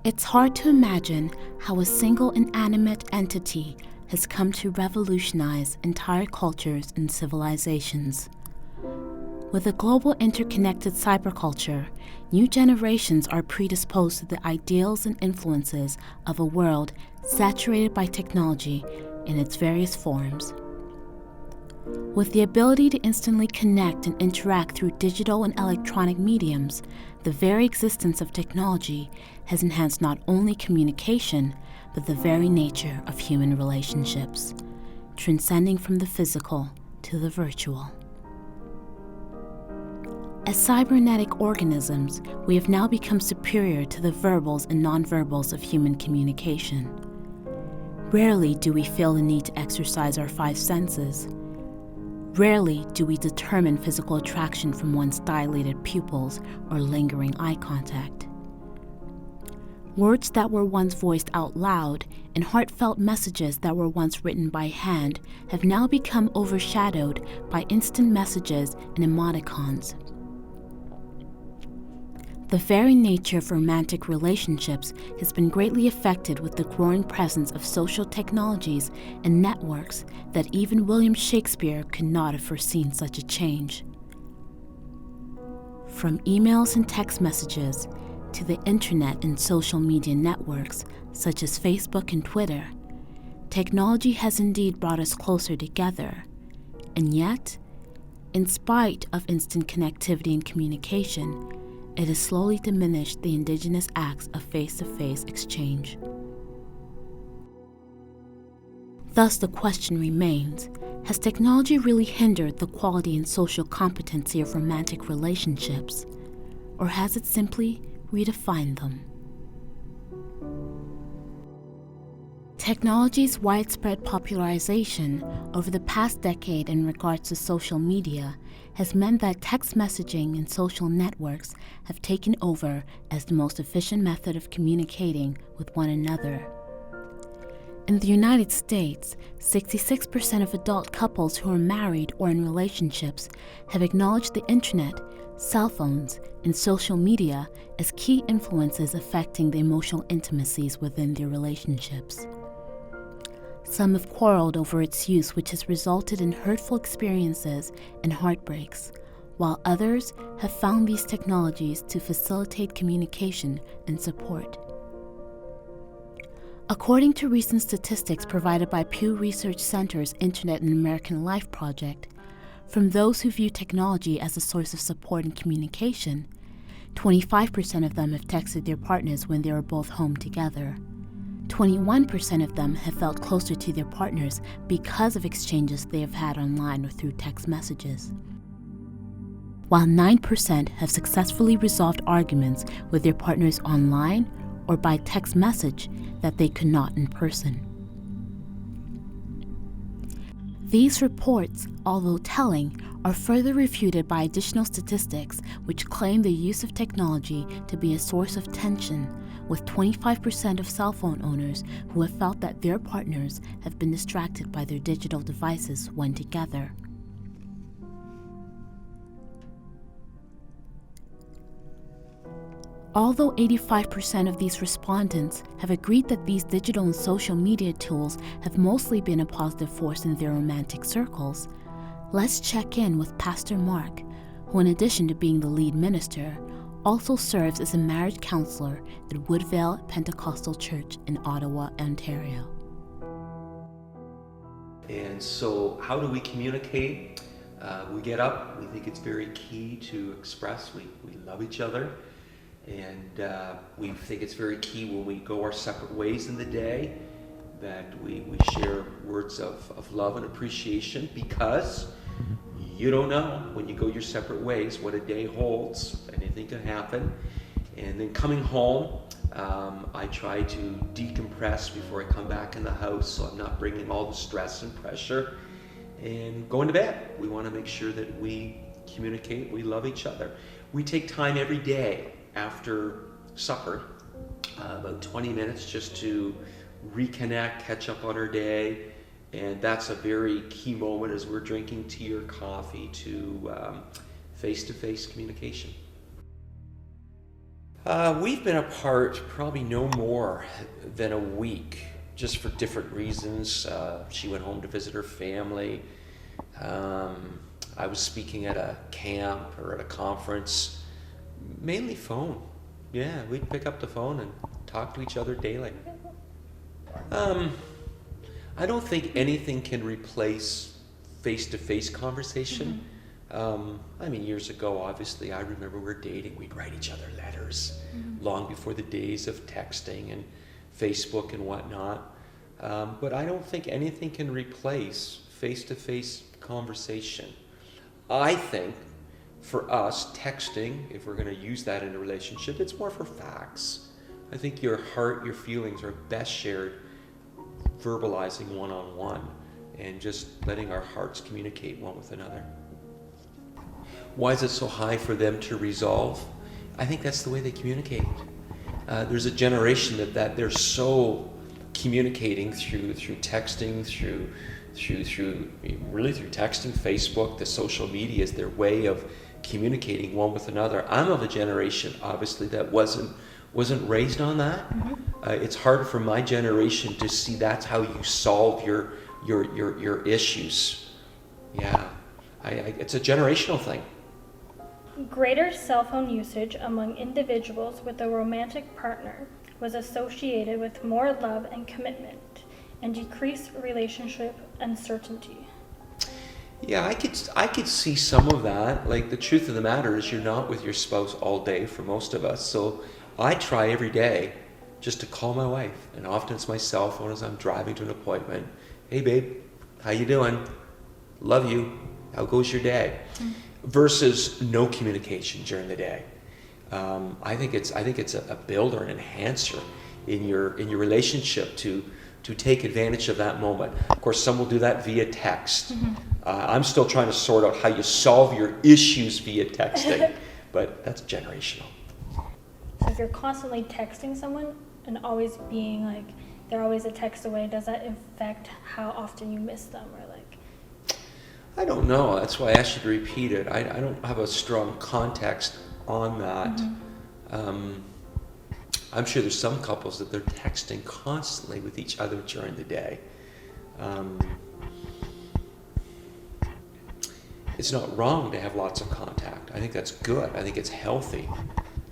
It's hard to imagine how a single inanimate entity has come to revolutionize entire cultures and civilizations. With a global interconnected cyberculture, new generations are predisposed to the ideals and influences of a world saturated by technology in its various forms. With the ability to instantly connect and interact through digital and electronic mediums, the very existence of technology has enhanced not only communication, but the very nature of human relationships, transcending from the physical to the virtual. As cybernetic organisms, we have now become superior to the verbals and nonverbals of human communication. Rarely do we feel the need to exercise our five senses. Rarely do we determine physical attraction from one's dilated pupils or lingering eye contact. Words that were once voiced out loud and heartfelt messages that were once written by hand have now become overshadowed by instant messages and emoticons. The very nature of romantic relationships has been greatly affected with the growing presence of social technologies and networks that even William Shakespeare could not have foreseen such a change. From emails and text messages to the internet and social media networks such as Facebook and Twitter, technology has indeed brought us closer together. And yet, in spite of instant connectivity and communication, it has slowly diminished the indigenous acts of face-to-face exchange. Thus, the question remains, has technology really hindered the quality and social competency of romantic relationships, or has it simply redefined them? Technology's widespread popularization over the past decade in regards to social media has meant that text messaging and social networks have taken over as the most efficient method of communicating with one another. In the United States, 66% of adult couples who are married or in relationships have acknowledged the internet, cell phones, and social media as key influences affecting the emotional intimacies within their relationships. Some have quarreled over its use, which has resulted in hurtful experiences and heartbreaks, while others have found these technologies to facilitate communication and support. According to recent statistics provided by Pew Research Center's Internet and American Life project, from those who view technology as a source of support and communication, 25% of them have texted their partners when they were both home together. 21% of them have felt closer to their partners because of exchanges they have had online or through text messages, while 9% have successfully resolved arguments with their partners online or by text message that they could not in person. These reports, although telling, are further refuted by additional statistics which claim the use of technology to be a source of tension, with 25% of cell phone owners who have felt that their partners have been distracted by their digital devices when together. Although 85% of these respondents have agreed that these digital and social media tools have mostly been a positive force in their romantic circles, let's check in with Pastor Mark, who in addition to being the lead minister, also serves as a marriage counselor at Woodvale Pentecostal Church in Ottawa, Ontario. And so how do we communicate? We get up, we think it's very key to express we love each other. And we think it's very key when we go our separate ways in the day that we share words of love and appreciation, because you don't know when you go your separate ways what a day holds. Anything can happen. And then coming home, I try to decompress before I come back in the house so I'm not bringing all the stress and pressure. And going to bed, we want to make sure that we communicate, we love each other. We take time every day after supper, about 20 minutes just to reconnect, catch up on our day, and that's a very key moment as we're drinking tea or coffee to face-to-face communication. We've been apart probably no more than a week, just for different reasons. She went home to visit her family. I was speaking at a camp or at a conference, mainly phone. Yeah, we'd pick up the phone and talk to each other daily. I don't think anything can replace face-to-face conversation. I mean, years ago, obviously, I remember we were dating. We'd write each other letters long before the days of texting and Facebook and whatnot. But I don't think anything can replace face-to-face conversation. I think for us, texting, if we're going to use that in a relationship, it's more for facts. I think your heart, your feelings are best shared verbalizing one-on-one and just letting our hearts communicate one with another. Why is it so high for them to resolve? I think that's the way they communicate. There's a generation that they're so communicating through texting, through texting, Facebook, the social media is their way of communicating one with another. I'm of a generation, obviously, that wasn't raised on that. It's hard for my generation to see that's how you solve your issues. Yeah, it's a generational thing. Greater cell phone usage among individuals with a romantic partner was associated with more love and commitment and decreased relationship uncertainty. Yeah, I could see some of that. Like, the truth of the matter is you're not with your spouse all day for most of us. So I try every day just to call my wife. And often it's my cell phone as I'm driving to an appointment. Hey babe, how you doing? Love you. How goes your day? Versus no communication during the day. I think it's a builder, an enhancer in your relationship to take advantage of that moment. Of course, some will do that via text. I'm still trying to sort out how you solve your issues via texting, but that's generational. So if you're constantly texting someone and always being like, they're always a text away, does that affect how often you miss them? Or like, I don't know. That's why I asked you to repeat it. I don't have a strong context on that. I'm sure there's some couples that they're texting constantly with each other during the day. It's not wrong to have lots of contact. I think that's good. I think it's healthy.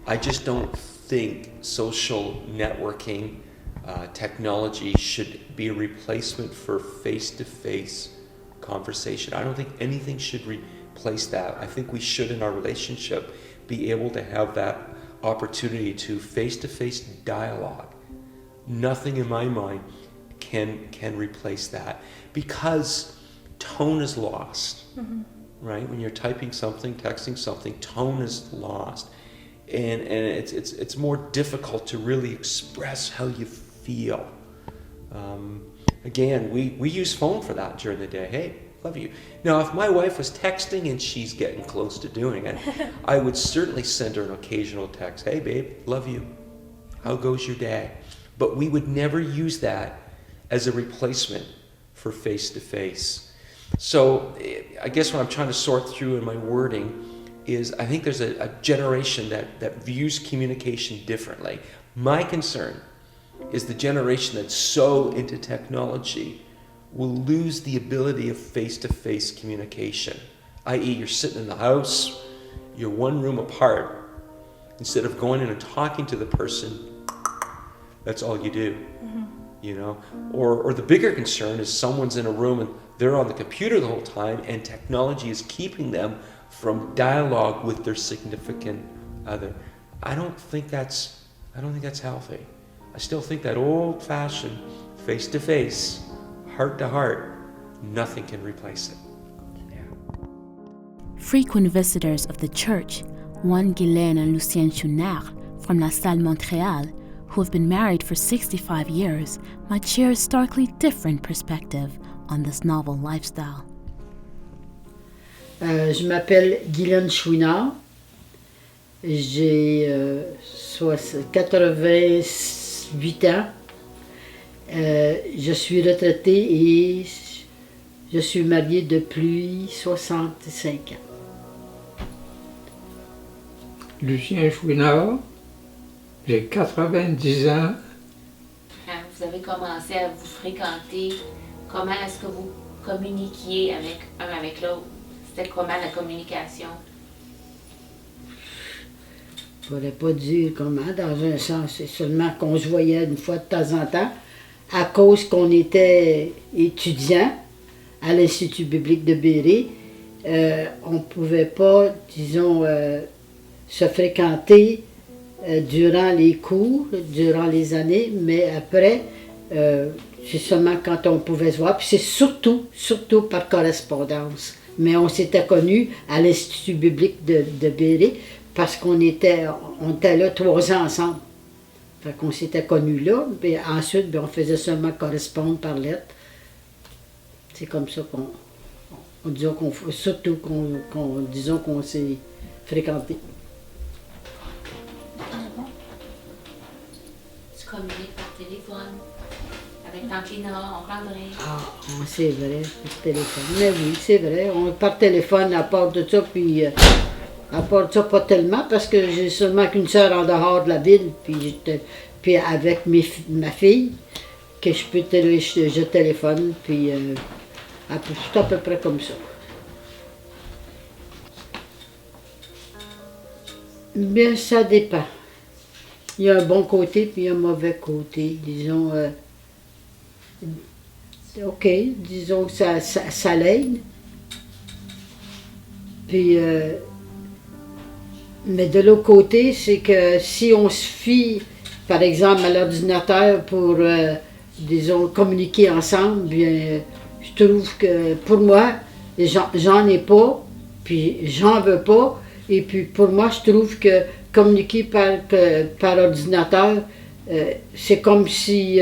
I just don't think social networking technology should be a replacement for face-to-face conversation. I don't think anything should replace that. I think we should, in our relationship, be able to have that opportunity to face-to-face dialogue. Nothing in my mind can replace that, because tone is lost. Right? When you're typing something, texting something, tone is lost. And it's more difficult to really express how you feel. Again, we use phone for that during the day. Hey, love you. Now, if my wife was texting and she's getting close to doing it, I would certainly send her an occasional text. Hey, babe, love you. How goes your day? But we would never use that as a replacement for face-to-face. So I guess what I'm trying to sort through in my wording is I think there's a generation that views communication differently. My concern is the generation that's so into technology will lose the ability of face-to-face communication, i.e. you're sitting in the house, you're one room apart. Instead of going in and talking to the person, that's all you do. You know, or the bigger concern is someone's in a room and they're on the computer the whole time, and technology is keeping them from dialogue with their significant other. I don't think that's healthy. I still think that old-fashioned face-to-face, heart-to-heart, nothing can replace it. Frequent visitors of the church, Juan Guilaine and Lucien Chouinard from La Salle, Montréal, who have been married for 65 years, might share a starkly different perspective on this novel lifestyle. Je m'appelle Guylaine Chouinard. J'ai 88 ans. Je suis retraitée et je suis mariée depuis 65 ans. Lucien Chouinard, J'ai 90 ans. Quand vous avez commencé à vous fréquenter, comment est-ce que vous communiquiez avec l'autre? C'était comment la communication? Je ne pourrais pas dire comment, dans un sens, c'est seulement qu'on se voyait une fois de temps en temps, à cause qu'on était étudiants à l'Institut biblique de Berry. On ne pouvait pas, disons, se fréquenter durant les cours, durant les années, mais après, c'est seulement quand on pouvait se voir. Puis c'est surtout par correspondance. Mais on s'était connus à l'Institut biblique de Berry parce qu'on était là 3 ans ensemble. Fait qu'on s'était connus là, puis ensuite, on faisait seulement correspondre par lettre. C'est comme ça disons qu'on s'est fréquenté. Tu communiques par téléphone avec Tante Lina, Oncle André. Ah, c'est vrai, par téléphone. Mais oui, c'est vrai, par téléphone, à part de ça, puis à part de ça, pas tellement, parce que j'ai seulement qu'une sœur en dehors de la ville, puis avec ma fille, que je téléphone, puis c'est à peu près comme ça. Bien, ça dépend. Il y a un bon côté, puis il y a un mauvais côté, disons. OK, disons que ça l'aide. Puis, mais de l'autre côté, c'est que si on se fie, par exemple, à l'ordinateur pour, disons, communiquer ensemble, bien, je trouve que pour moi, j'en ai pas, puis j'en veux pas. Et puis pour moi, je trouve que communiquer par ordinateur, c'est comme si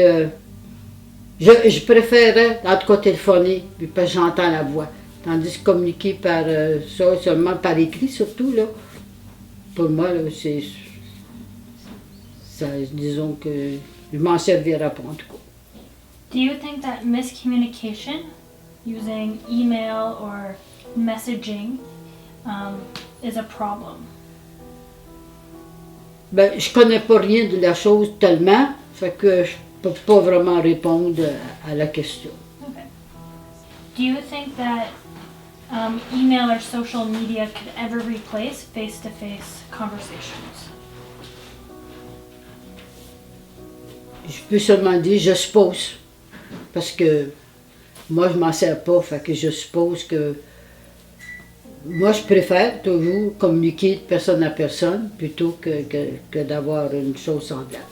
je préférais, en tout cas, téléphoner, puis parce que j'entends la voix. Tandis que communiquer par ça, seulement par écrit surtout, là, pour moi, là, disons que je m'en servirai pas, en tout cas. Do you think that miscommunication using email or messaging is a problem? Ben, je connais pas rien de la chose tellement, fait que je peux pas vraiment répondre à la question. Okay. Do you think that email or social media could ever replace face-to-face conversations? Je peux seulement dire je suppose, parce que moi je m'en sers pas, fait que je suppose que moi je préfère toujours communiquer de personne à personne plutôt que d'avoir une chose semblable.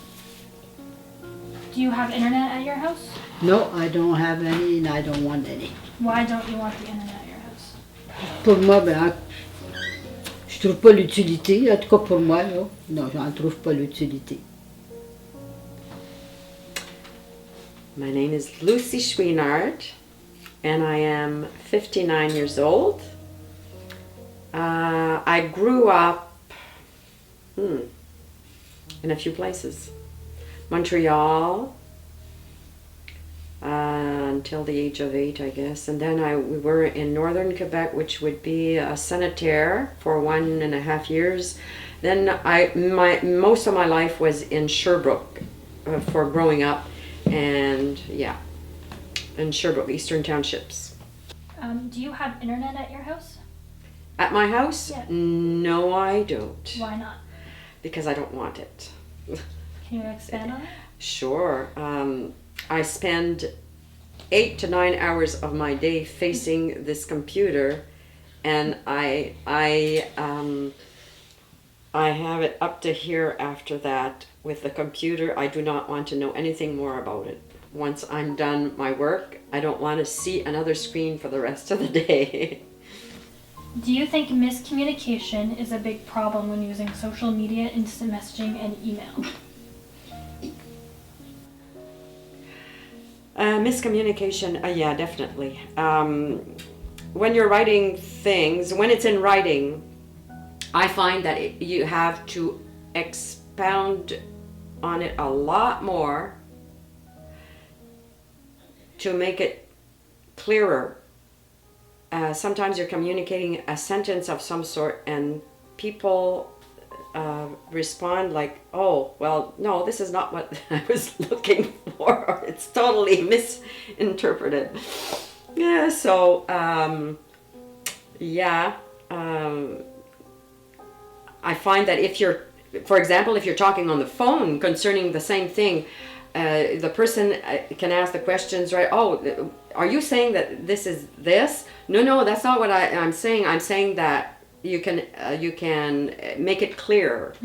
Do you have internet at your house? No, I don't have any and I don't want any. Why don't you want the internet at your house? Pour moi, ben, je trouve pas l'utilité, en tout cas pour moi, là. Non, j'en trouve pas l'utilité. My name is Lucy Schweenard, and I am 59 years old. I grew up in a few places. Montreal until the age of 8, I guess. And then we were in northern Quebec, which would be a sanitaire for 1.5 years. Then most of my life was in Sherbrooke for growing up. And yeah, in Sherbrooke, Eastern Townships. Do you have internet at your house? At my house? Yeah. No, I don't. Why not? Because I don't want it. Can you expand on it? Sure. I spend 8 to 9 hours of my day facing this computer, and I have it up to here after that. With the computer, I do not want to know anything more about it. Once I'm done my work, I don't want to see another screen for the rest of the day. Do you think miscommunication is a big problem when using social media, instant messaging, and email? Miscommunication, yeah, definitely. When you're writing things, when it's in writing, I find that you have to expound on it a lot more to make it clearer. Sometimes you're communicating a sentence of some sort and people respond like, oh, well, no, this is not what I was looking for, or it's totally misinterpreted. Yeah, so, I find that if you're, for example, if you're talking on the phone concerning the same thing, the person can ask the questions, right? Oh, are you saying that this is this? No, that's not what I'm saying. I'm saying that you can make it clearer,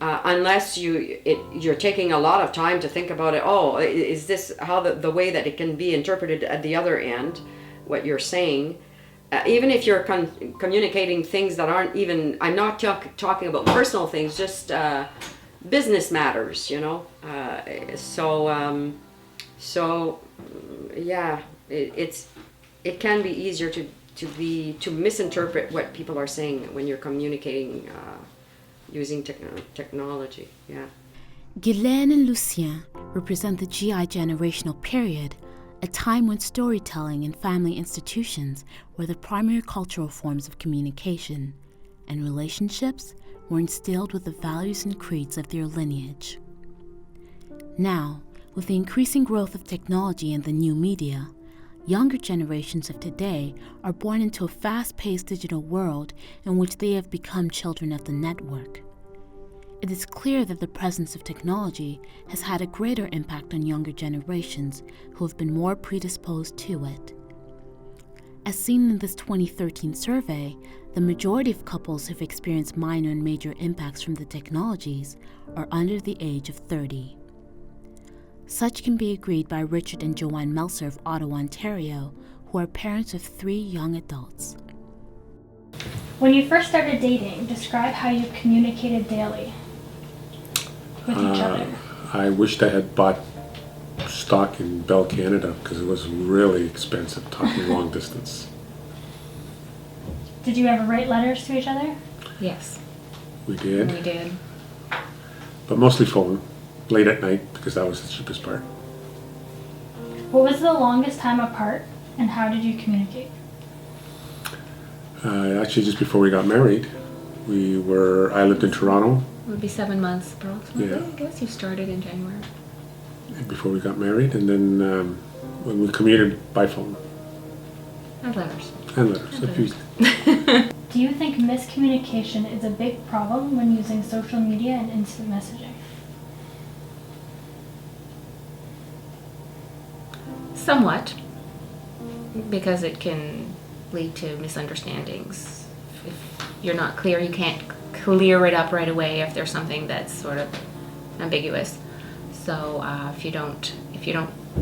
unless you're taking a lot of time to think about it. Oh, is this how the way that it can be interpreted at the other end? What you're saying. Even if you're communicating things that aren't even, I'm not talking about personal things, just business matters, you know. It can be easier to misinterpret what people are saying when you're communicating using technology. Yeah. Guylaine and Lucien represent the GI generational period, a time when storytelling and family institutions were the primary cultural forms of communication, and relationships were instilled with the values and creeds of their lineage. Now, with the increasing growth of technology and the new media, younger generations of today are born into a fast-paced digital world in which they have become children of the network. It is clear that the presence of technology has had a greater impact on younger generations who have been more predisposed to it. As seen in this 2013 survey, the majority of couples who've experienced minor and major impacts from the technologies are under the age of 30. Such can be agreed by Richard and Joanne Melser of Ottawa, Ontario, who are parents of 3 young adults. When you first started dating, describe how you communicated daily with each other. I wished I had bought stock in Bell Canada because it was really expensive talking long distance. Did you ever write letters to each other? Yes, We did, we did. but mostly phone, late at night because that was the cheapest part. What was the longest time apart, and how did you communicate? Actually, just before we got married, I lived in Toronto. It would be 7 months approximately. Yeah. I guess you started in January. Before we got married, and then when we commuted by phone And letters. and letters. A few. Do you think miscommunication is a big problem when using social media and instant messaging? Somewhat, because it can lead to misunderstandings. If you're not clear, you can't clear it up right away if there's something that's sort of ambiguous. So if you don't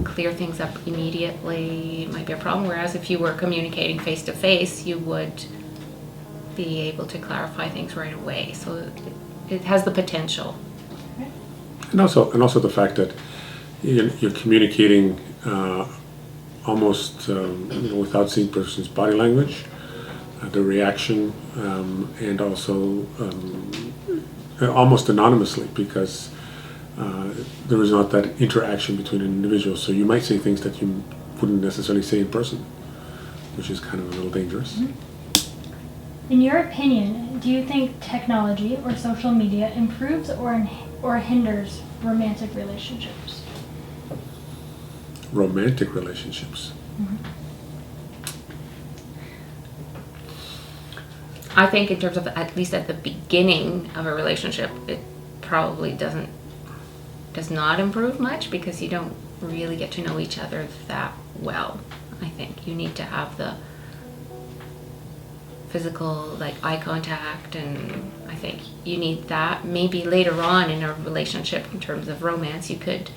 clear things up immediately, it might be a problem. Whereas if you were communicating face to face, you would be able to clarify things right away. So it has the potential. And also the fact that you're communicating almost without seeing person's body language, the reaction, and also almost anonymously, because there is not that interaction between an individual. So you might say things that you wouldn't necessarily say in person, which is kind of a little dangerous. In your opinion, do you think technology or social media improves or hinders romantic relationships? Romantic relationships. I think in terms of, at least at the beginning of a relationship, it probably does not improve much, because you don't really get to know each other that well. I think you need to have the physical, like, eye contact, and I think you need that. Maybe later on in a relationship, in terms of romance, you could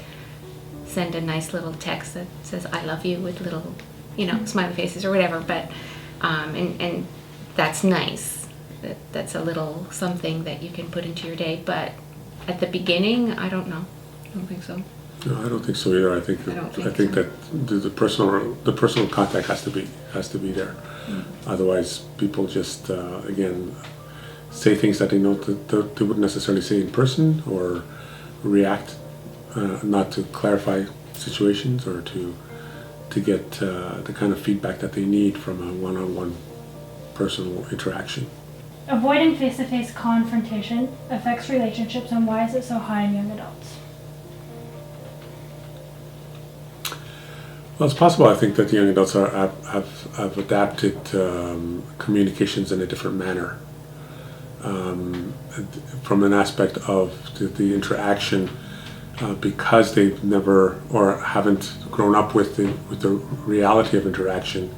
send a nice little text that says "I love you" with little, smiley faces or whatever. But and that's nice. That's a little something that you can put into your day. But at the beginning, I don't know. I don't think so. No, I don't think so either. I think that the personal contact has to be there. Otherwise, people just again say things that they know that they wouldn't necessarily say in person, or react not to clarify situations, or to get the kind of feedback that they need from a one-on-one personal interaction. Avoiding face-to-face confrontation affects relationships, and why is it so high in young adults? Well, it's possible. I think that the young adults have adapted communications in a different manner. From an aspect of the interaction, because they've never or haven't grown up with the reality of interaction,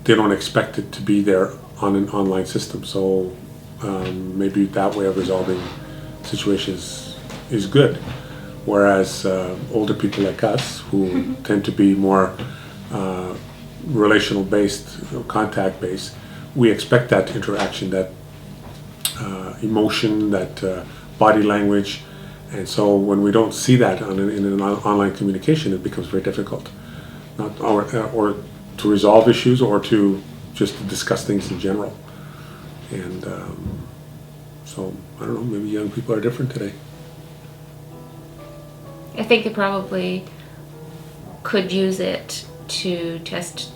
they don't expect it to be there on an online system. So maybe that way of resolving situations is good. Whereas older people like us, who tend to be more relational based, contact based, we expect that interaction, that emotion, that body language, and so when we don't see that in an online communication, it becomes very difficult, or to resolve issues or to just discuss things in general. And so I don't know, maybe young people are different today. I think they probably could use it to test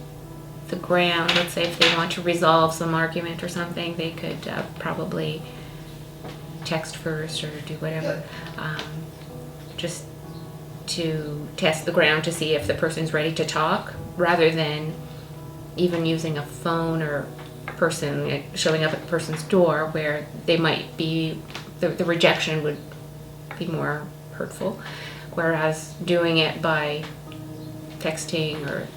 the ground. Let's say if they want to resolve some argument or something, they could probably text first or do whatever, just to test the ground to see if the person's ready to talk, rather than even using a phone or person showing up at the person's door, where they might be, the rejection would be more hurtful. Whereas doing it by texting or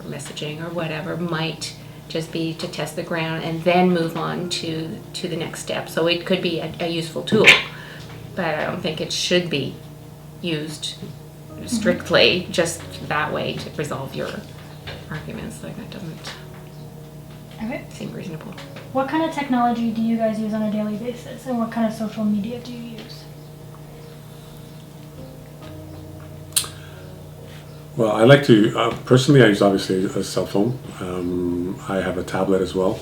messaging or whatever might just be to test the ground and then move on to the next step. So it could be a useful tool, but I don't think it should be used strictly just that way to resolve your arguments. Like, that doesn't seem reasonable. What kind of technology do you guys use on a daily basis, and what kind of social media do you use? Well, I like to, personally I use obviously a cell phone. I have a tablet as well.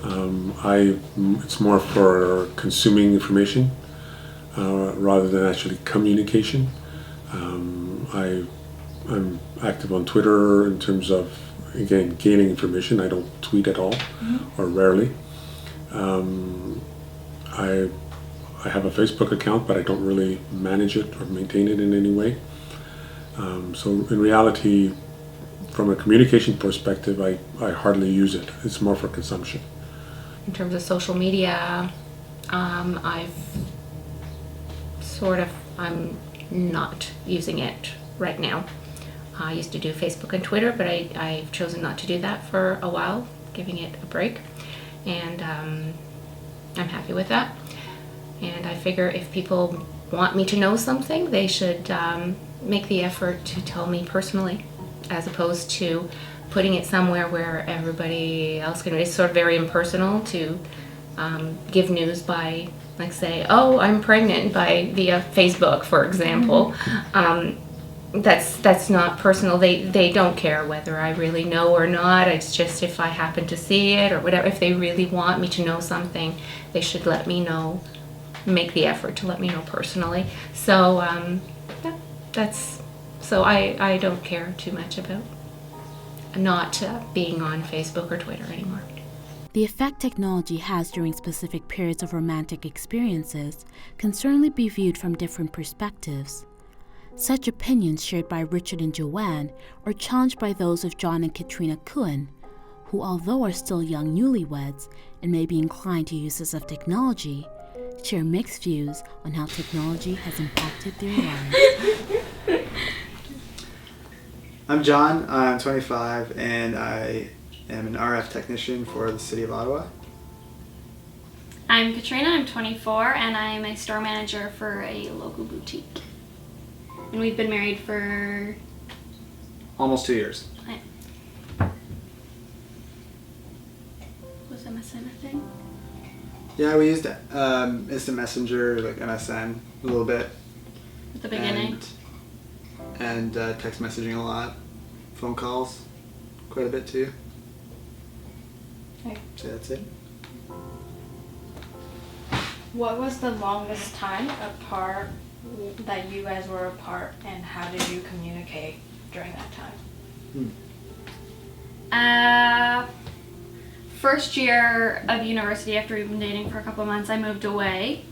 It's more for consuming information rather than actually communication. I'm active on Twitter in terms of, again, gaining information. I don't tweet at all, or rarely. I have a Facebook account, but I don't really manage it or maintain it in any way. So in reality, from a communication perspective, I hardly use it. It's more for consumption. In terms of social media, I'm not using it right now. I used to do Facebook and Twitter, but I've chosen not to do that for a while, giving it a break. And I'm happy with that. And I figure if people want me to know something, they should make the effort to tell me personally, as opposed to putting it somewhere where everybody else can. It's sort of very impersonal to give news by, like, say, oh, I'm pregnant via Facebook, for example. That's not personal. They don't care whether I really know or not. It's just if I happen to see it or whatever. If they really want me to know something, they should let me know, make the effort to let me know personally. So I don't care too much about not being on Facebook or Twitter anymore. The effect technology has during specific periods of romantic experiences can certainly be viewed from different perspectives. Such opinions shared by Richard and Joanne are challenged by those of John and Katrina Kuhn, who, although are still young newlyweds and may be inclined to uses of technology, share mixed views on how technology has impacted their lives. I'm John, I'm 25, and I am an RF technician for the City of Ottawa. I'm Katrina, I'm 24, and I'm a store manager for a local boutique. And we've been married for... Almost 2 years. Was I missing a thing? Yeah, we used Instant Messenger, like MSN, a little bit. At the beginning? And text messaging a lot. Phone calls, quite a bit too. Okay. So that's it. What was the longest time apart that you guys were apart, and how did you communicate during that time? first year of university, after we've been dating for a couple of months, I moved away.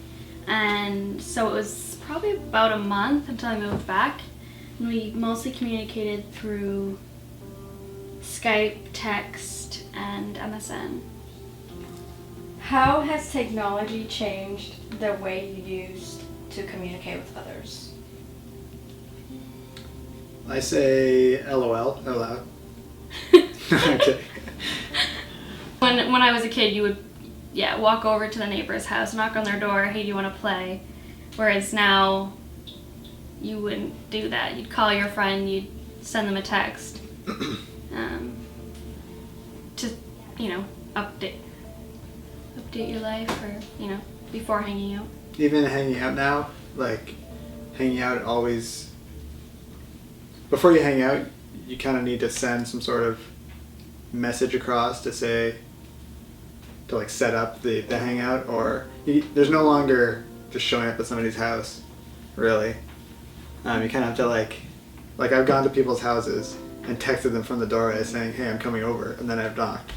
And so it was probably about a month until I moved back. And we mostly communicated through Skype, text, and MSN. How has technology changed the way you used to communicate with others? I say LOL out loud. Okay. When I was a kid, you would walk over to the neighbor's house, knock on their door, hey, do you want to play? Whereas now, you wouldn't do that. You'd call your friend, you'd send them a text to, update your life, or, before hanging out. Even hanging out now, like hanging out always, before you hang out, you kind of need to send some sort of message across to say, to like set up the hangout, or there's no longer just showing up at somebody's house, really. You kind of have to like I've gone to people's houses and texted them from the doorway saying, hey, I'm coming over, and then I've knocked.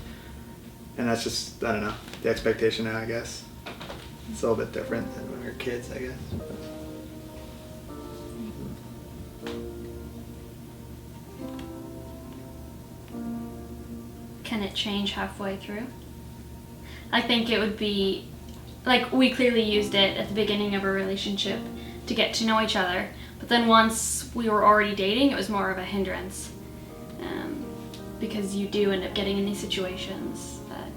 And that's just, I don't know, the expectation now, I guess. It's a little bit different than when we were kids, I guess. Can it change halfway through? I think it would be, like, we clearly used it at the beginning of a relationship to get to know each other, but then once we were already dating, it was more of a hindrance, because you do end up getting in these situations that,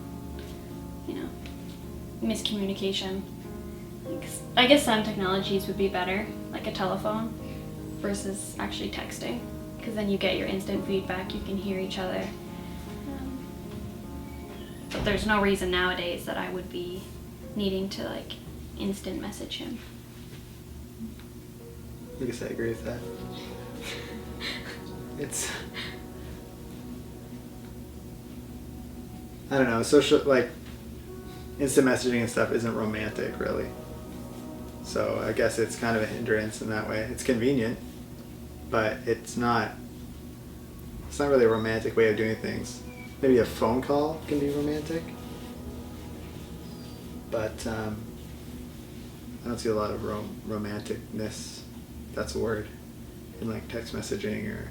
miscommunication. Like, I guess some technologies would be better, like a telephone, versus actually texting, because then you get your instant feedback, you can hear each other. But there's no reason nowadays that I would be needing to, like, instant message him. I guess I agree with that. It's, I don't know, social, like, instant messaging and stuff isn't romantic, really. So I guess it's kind of a hindrance in that way. It's convenient, but it's not really a romantic way of doing things. Maybe a phone call can be romantic, but I don't see a lot of romanticness, if that's a word, in like text messaging or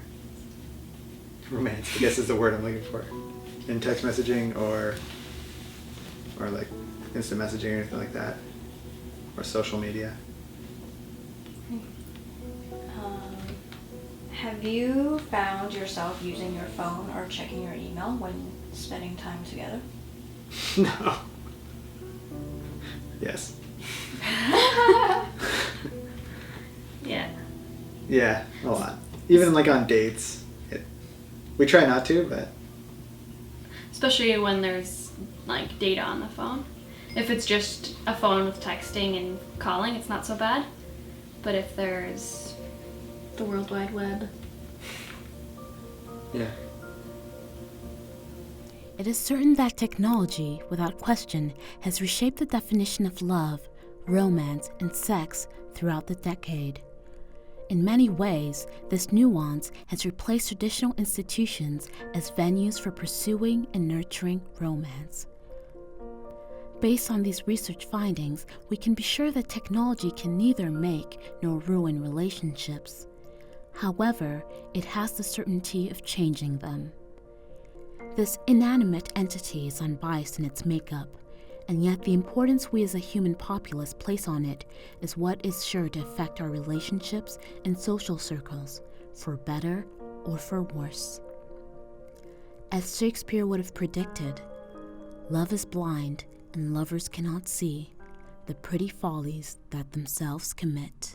romance, I guess is the word I'm looking for. In text messaging or like instant messaging or anything like that, or social media. Have you found yourself using your phone or checking your email when spending time together? No. Yes. Yeah. Yeah, a lot. Even like on dates. We try not to, but... Especially when there's, like, data on the phone. If it's just a phone with texting and calling, it's not so bad. But if there's the World Wide Web. Yeah. It is certain that technology, without question, has reshaped the definition of love, romance, and sex throughout the decade. In many ways, this nuance has replaced traditional institutions as venues for pursuing and nurturing romance. Based on these research findings, we can be sure that technology can neither make nor ruin relationships. However, it has the certainty of changing them. This inanimate entity is unbiased in its makeup, and yet the importance we as a human populace place on it is what is sure to affect our relationships and social circles, for better or for worse. As Shakespeare would have predicted, love is blind and lovers cannot see the pretty follies that themselves commit.